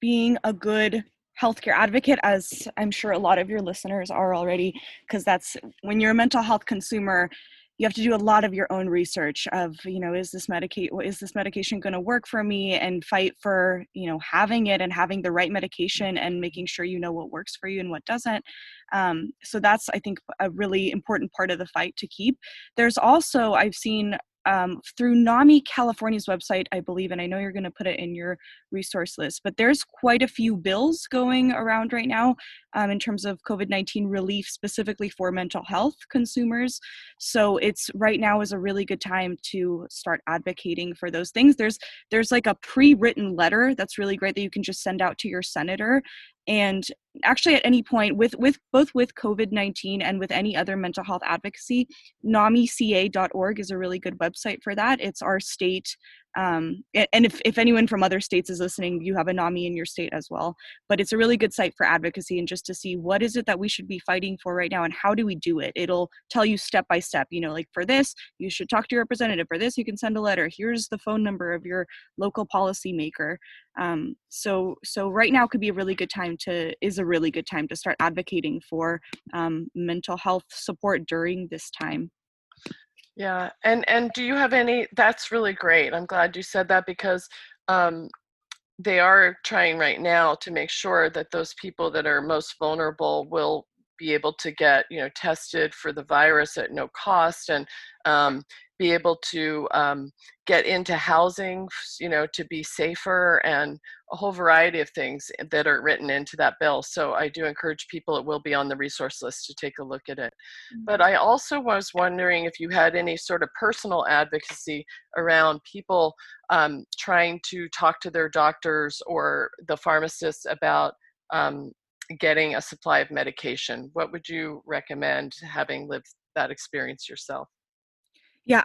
being a good healthcare advocate, as I'm sure a lot of your listeners are already, because that's when you're a mental health consumer, you have to do a lot of your own research of, is this medication going to work for me, and fight for, having it and having the right medication and making sure you know what works for you and what doesn't. So that's, I think, a really important part of the fight to keep. There's also, I've seen through NAMI California's website, I believe, and I know you're going to put it in your resource list, but there's quite a few bills going around right now in terms of COVID-19 relief specifically for mental health consumers. So it's right now is a really good time to start advocating for those things. There's like a pre-written letter that's really great that you can just send out to your senator. And actually at any point with both with COVID-19 and with any other mental health advocacy, NAMICA.org is a really good website for that. It's our state. And if anyone from other states is listening, you have a NAMI in your state as well. But it's a really good site for advocacy and just to see what is it that we should be fighting for right now and how do we do it. It'll tell you step by step, like for this, you should talk to your representative. For this, you can send a letter. Here's the phone number of your local policymaker. So right now could be a really good time to start advocating for mental health support during this time. Yeah, and do you have any? That's really great. I'm glad you said that because they are trying right now to make sure that those people that are most vulnerable will be able to get, tested for the virus at no cost, and be able to get into housing, to be safer, and a whole variety of things that are written into that bill. So I do encourage people, it will be on the resource list, to take a look at it. But I also was wondering if you had any sort of personal advocacy around people trying to talk to their doctors or the pharmacists about getting a supply of medication. What would you recommend, having lived that experience yourself? Yeah,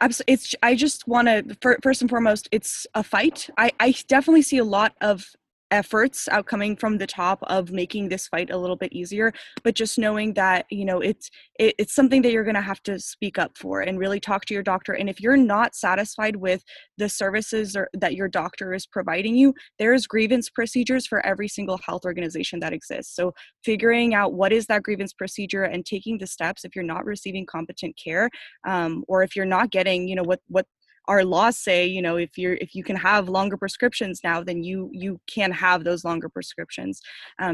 I just want to, first and foremost, it's a fight. I definitely see a lot of efforts outcoming from the top of making this fight a little bit easier, but just knowing that, it's something that you're going to have to speak up for and really talk to your doctor. And if you're not satisfied with the services that your doctor is providing you, there's grievance procedures for every single health organization that exists. So figuring out what is that grievance procedure and taking the steps if you're not receiving competent care, or if you're not getting, what our laws say, if you can have longer prescriptions now, then you can have those longer prescriptions.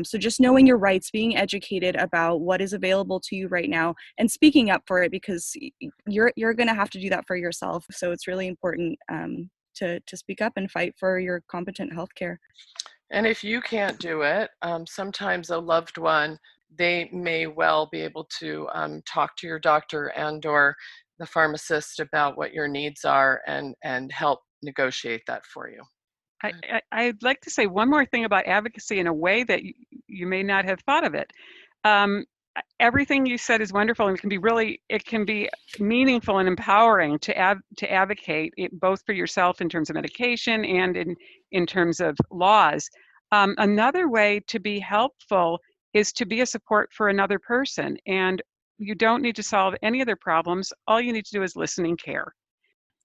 So just knowing your rights, being educated about what is available to you right now, and speaking up for it, because you're going to have to do that for yourself. So it's really important to speak up and fight for your competent health care. And if you can't do it, sometimes a loved one, they may well be able to talk to your doctor and or the pharmacist about what your needs are, and help negotiate that for you. I'd like to say one more thing about advocacy in a way that you may not have thought of it. Everything you said is wonderful, and it can be meaningful and empowering to advocate both for yourself in terms of medication and in terms of laws. Another way to be helpful is to be a support for another person, and you don't need to solve any of their problems. All you need to do is listen and care.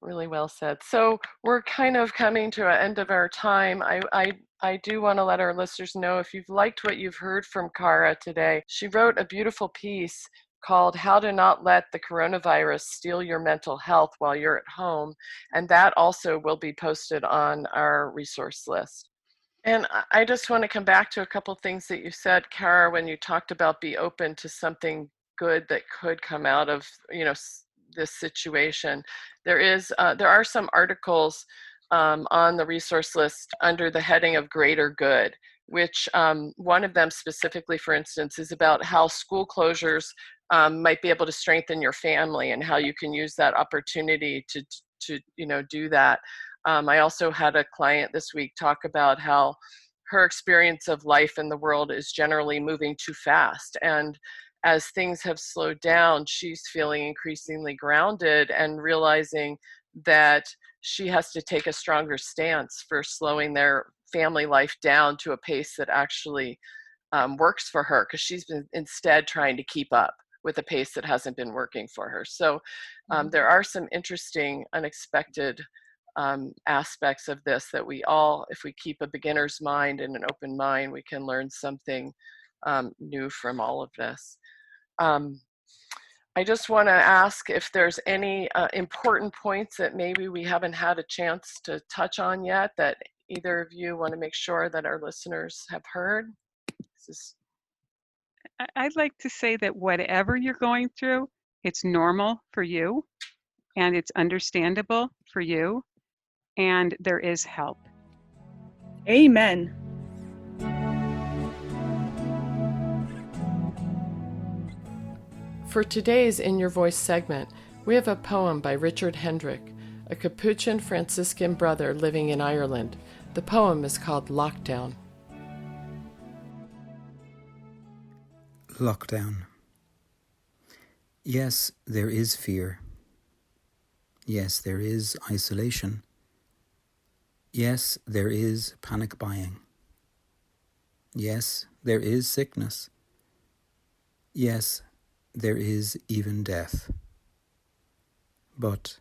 Really well said. So we're kind of coming to an end of our time. I do want to let our listeners know, if you've liked what you've heard from Cara today, she wrote a beautiful piece called How to Not Let the Coronavirus Steal Your Mental Health While You're at Home. And that also will be posted on our resource list. And I just want to come back to a couple things that you said, Cara, when you talked about be open to something good that could come out of, this situation. There are some articles on the resource list under the heading of greater good, which one of them specifically, for instance, is about how school closures might be able to strengthen your family, and how you can use that opportunity to do that. I also had a client this week talk about how her experience of life in the world is generally moving too fast, and as things have slowed down, she's feeling increasingly grounded and realizing that she has to take a stronger stance for slowing their family life down to a pace that actually works for her, because she's been instead trying to keep up with a pace that hasn't been working for her. So there are some interesting, unexpected aspects of this that we all, if we keep a beginner's mind and an open mind, we can learn something new from all of this. I just want to ask if there's any important points that maybe we haven't had a chance to touch on yet, that either of you want to make sure that our listeners have heard. I'd like to say that whatever you're going through, it's normal for you, and it's understandable for you, and there is help. Amen. For today's In Your Voice segment, we have a poem by Richard Hendrick, a Capuchin Franciscan brother living in Ireland. The poem is called Lockdown. Lockdown. Yes, there is fear. Yes, there is isolation. Yes, there is panic buying. Yes, there is sickness. Yes, there is even death. But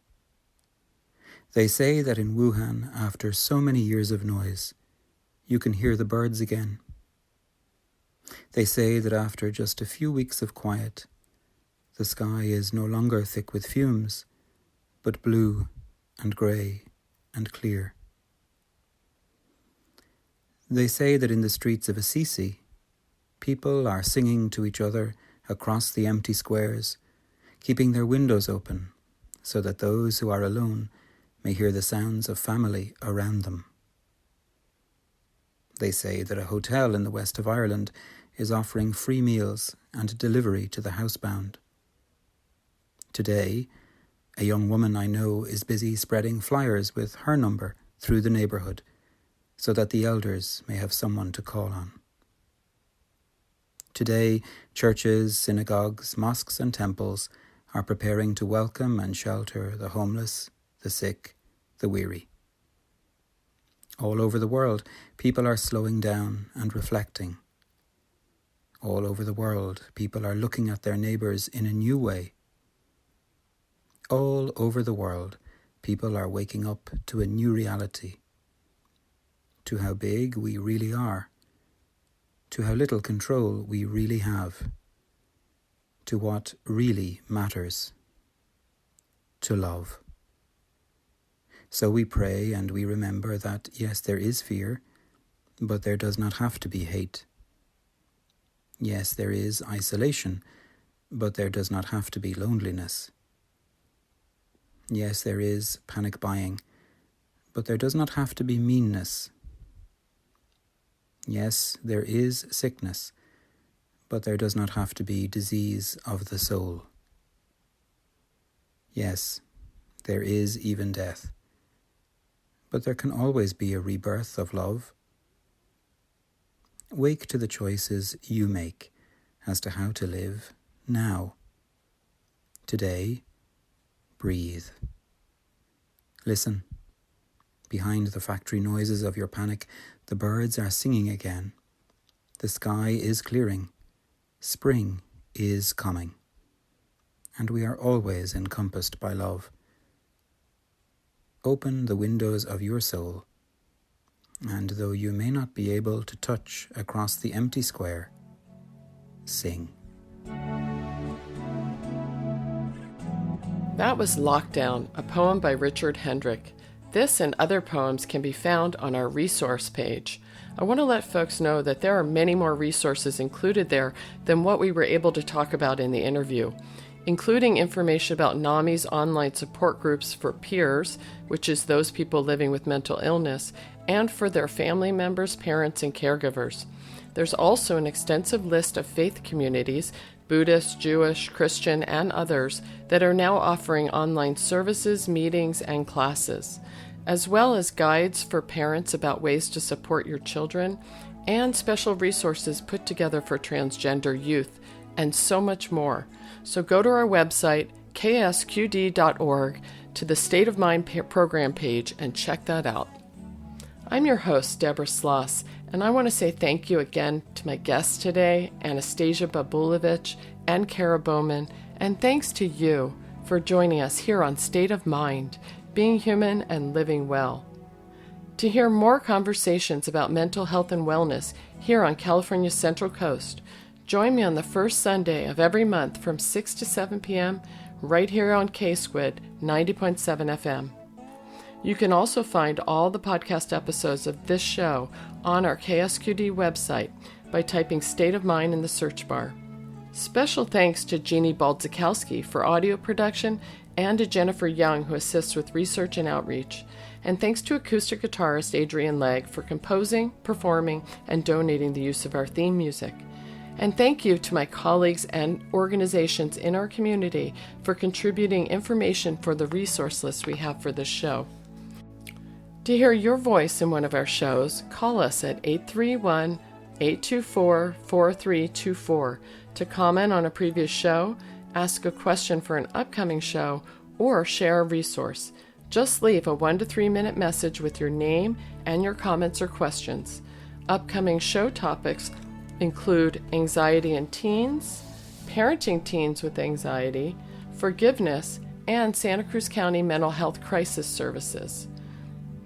they say that in Wuhan, after so many years of noise, you can hear the birds again. They say that after just a few weeks of quiet, the sky is no longer thick with fumes, but blue and grey and clear. They say that in the streets of Assisi, people are singing to each other across the empty squares, keeping their windows open so that those who are alone may hear the sounds of family around them. They say that a hotel in the west of Ireland is offering free meals and delivery to the housebound. Today, a young woman I know is busy spreading flyers with her number through the neighbourhood so that the elders may have someone to call on. Today, churches, synagogues, mosques and temples are preparing to welcome and shelter the homeless, the sick, the weary. All over the world, people are slowing down and reflecting. All over the world, people are looking at their neighbours in a new way. All over the world, people are waking up to a new reality, to how big we really are, to how little control we really have, to what really matters, to love. So we pray and we remember that, yes, there is fear, but there does not have to be hate. Yes, there is isolation, but there does not have to be loneliness. Yes, there is panic buying, but there does not have to be meanness. Yes, there is sickness, but there does not have to be disease of the soul. Yes, there is even death, but there can always be a rebirth of love. Wake to the choices you make as to how to live now. Today, breathe. Listen. Behind the factory noises of your panic, the birds are singing again. The sky is clearing. Spring is coming. And we are always encompassed by love. Open the windows of your soul, and though you may not be able to touch across the empty square, sing. That was Lockdown, a poem by Richard Hendrick. This and other poems can be found on our resource page. I want to let folks know that there are many more resources included there than what we were able to talk about in the interview, including information about NAMI's online support groups for peers, which is those people living with mental illness, and for their family members, parents, and caregivers. There's also an extensive list of faith communities, Buddhist, Jewish, Christian, and others, that are now offering online services, meetings, and classes, as well as guides for parents about ways to support your children, and special resources put together for transgender youth, and so much more. So go to our website, ksqd.org, to the State of Mind program page and check that out. I'm your host, Deborah Sloss, and I want to say thank you again to my guests today, Anastasia Babulevich and Kara Bowman, and thanks to you for joining us here on State of Mind, Being Human and Living Well. To hear more conversations about mental health and wellness here on California's Central Coast, join me on the first Sunday of every month from 6 to 7 p.m. right here on K-Squid 90.7 FM. You can also find all the podcast episodes of this show on our KSQD website by typing State of Mind in the search bar. Special thanks to Jeannie Baldzikowski for audio production and to Jennifer Young, who assists with research and outreach. And thanks to acoustic guitarist Adrian Legg for composing, performing, and donating the use of our theme music. And thank you to my colleagues and organizations in our community for contributing information for the resource list we have for this show. To hear your voice in one of our shows, call us at 831-824-4324 to comment on a previous show, ask a question for an upcoming show, or share a resource. Just leave a 1 to 3 minute message with your name and your comments or questions. Upcoming show topics include anxiety in teens, parenting teens with anxiety, forgiveness, and Santa Cruz County Mental Health Crisis Services.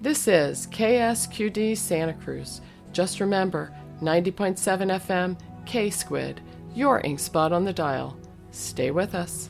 This is KSQD Santa Cruz. Just remember, 90.7 FM, K-Squid, your ink spot on the dial. Stay with us.